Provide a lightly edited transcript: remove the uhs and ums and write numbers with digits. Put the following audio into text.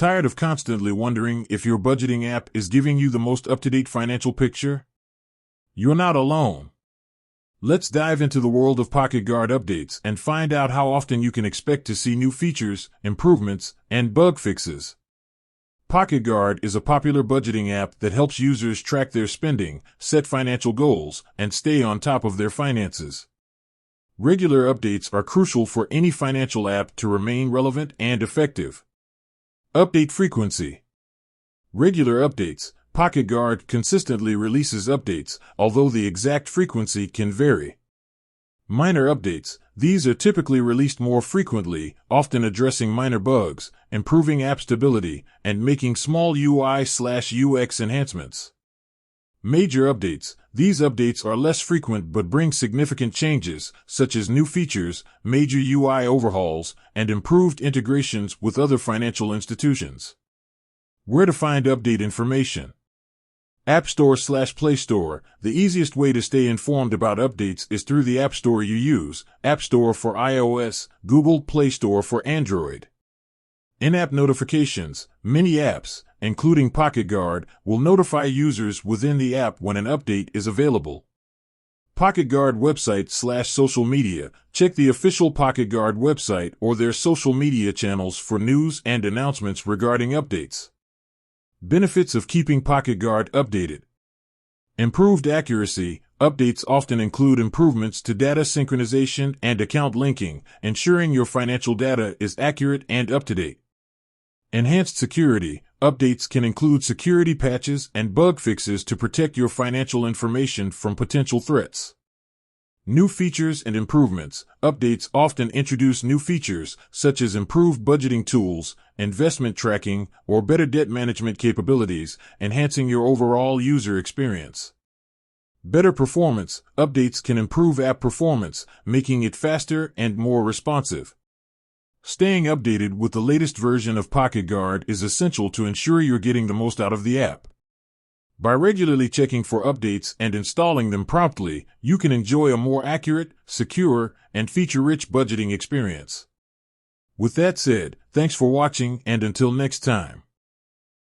Tired of constantly wondering if your budgeting app is giving you the most up-to-date financial picture? You're not alone. Let's dive into the world of PocketGuard updates and find out how often you can expect to see new features, improvements, and bug fixes. PocketGuard is a popular budgeting app that helps users track their spending, set financial goals, and stay on top of their finances. Regular updates are crucial for any financial app to remain relevant and effective. Update frequency. Regular updates. PocketGuard consistently releases updates, although the exact frequency can vary. Minor updates. These are typically released more frequently, often addressing minor bugs, improving app stability, and making small UI/UX enhancements. Major updates. These updates are less frequent but bring significant changes, such as new features, major UI overhauls, and improved integrations with other financial institutions. Where to find update information? App Store/Play Store. The easiest way to stay informed about updates is through the App Store you use, App Store for iOS, Google Play Store for Android. In-app notifications. Many apps, including PocketGuard, will notify users within the app when an update is available. PocketGuard website/social media. Check the official PocketGuard website or their social media channels for news and announcements regarding updates. Benefits of keeping PocketGuard updated. Improved accuracy. Updates often include improvements to data synchronization and account linking, ensuring your financial data is accurate and up-to-date. Enhanced security. Updates can include security patches and bug fixes to protect your financial information from potential threats. New features and improvements. Updates often introduce new features, such as improved budgeting tools, investment tracking, or better debt management capabilities, enhancing your overall user experience. Better performance. Updates can improve app performance, making it faster and more responsive. Staying updated with the latest version of PocketGuard is essential to ensure you're getting the most out of the app. By regularly checking for updates and installing them promptly, you can enjoy a more accurate, secure, and feature-rich budgeting experience. With that said, thanks for watching, and until next time.